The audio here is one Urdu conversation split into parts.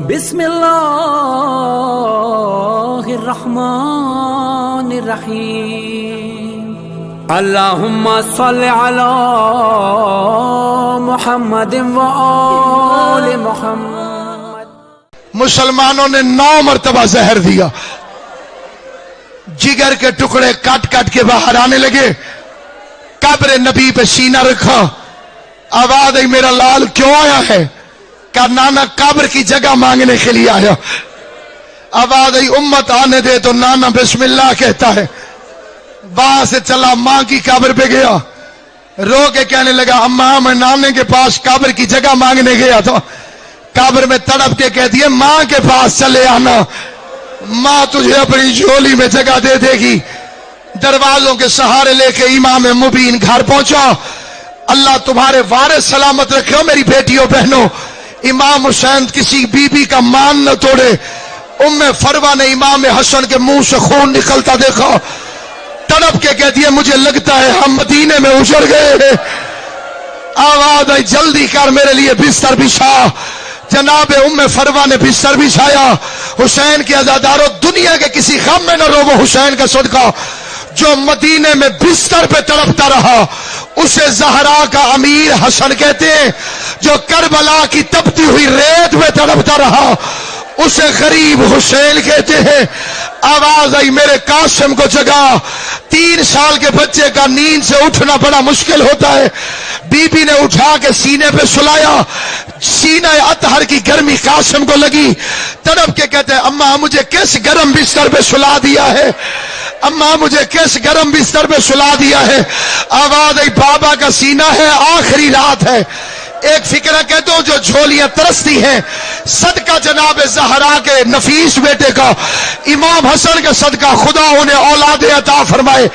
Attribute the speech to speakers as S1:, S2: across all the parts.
S1: بسم اللہ الرحمن الرحیم اللہم صلی علی محمد و آل محمد۔
S2: مسلمانوں نے 9 مرتبہ زہر دیا، جگر کے ٹکڑے کٹ کٹ کے باہر آنے لگے، قبر نبی پہ سینہ رکھا، آواز آئی میرا لال کیوں آیا ہے؟ کہا نانا قبر کی جگہ مانگنے کے لیے آیا۔ آواز آئی امت آنے دے تو نانا بسم اللہ کہتا ہے۔ وہاں سے چلا ماں کی قبر پہ گیا، رو کے کہنے لگا اماں میں نانے کے پاس قبر کی جگہ مانگنے گیا تھا، قبر میں تڑپ کے کہتی ہے ماں کے پاس چلے آنا، ماں تجھے اپنی جھولی میں جگہ دے دے گی۔ دروازوں کے سہارے لے کے امام مبین گھر پہنچا۔ اللہ تمہارے وارث سلامت رکھے ہو میری بیٹیوں بہنوں۔ امام حسین کسی بی بی کا مان نہ توڑے۔ ام فروہ نے امام حسن کے منہ سے خون نکلتا دیکھا، تڑپ کے کہتی ہے مجھے لگتا ہے ہم مدینے میں اجڑ گئے ہیں۔ آواز آئی جلدی کر میرے لیے بستر بچھا۔ جناب ام فروہ نے بستر بچھایا۔ حسین کے عزاداروں دنیا کے کسی غم میں نہ رو، وہ حسین کا صدقہ جو مدینے میں بستر پہ تڑپتا رہا اسے زہرا کا امیر حسن کہتے ہیں، جو کربلا کی تپتی ہوئی ریت میں تڑپتا رہا اسے غریب حسین کہتے ہیں۔ آواز آئی میرے قاسم کو جگا۔ 3 سال کے بچے کا نیند سے اٹھنا بڑا مشکل ہوتا ہے، بی بی نے اٹھا کے سینے پہ سلایا، سینہ اطہر کی گرمی قاسم کو لگی، تڑپ کے کہتے ہیں اماں مجھے کس گرم بستر پہ سلا دیا ہے، اماں مجھے کس گرم بستر پہ سلا دیا ہے۔ آواز آئی بابا کا سینہ ہے، آخری رات ہے۔ ایک فکرہ کہتا ہوں جو جھولیاں ترستی ہیں، صدقہ جناب زہرا کے نفیس بیٹے کا، امام حسن کا صدقہ، خدا انہیں اولادیں عطا فرمائے،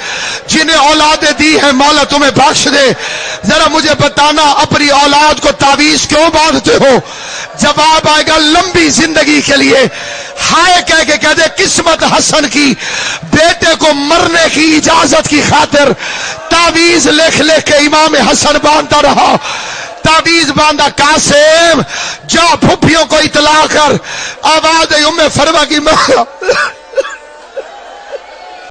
S2: جنہیں اولادیں دی ہیں مولا تمہیں بخش دے۔ ذرا مجھے بتانا اپنی اولاد کو تعویذ کیوں باندھتے ہو؟ جواب آئے گا لمبی زندگی کے لیے۔ ہائے کہہ کے کہہ دے قسمت حسن کی، بیٹے کو مرنے کی اجازت کی خاطر تعویذ لکھ لکھ کے امام حسن باندھتا رہا۔ تعویذ باندھا قاسم جا پھپھیوں کو اطلاع کر۔ آواز ام فروہ کی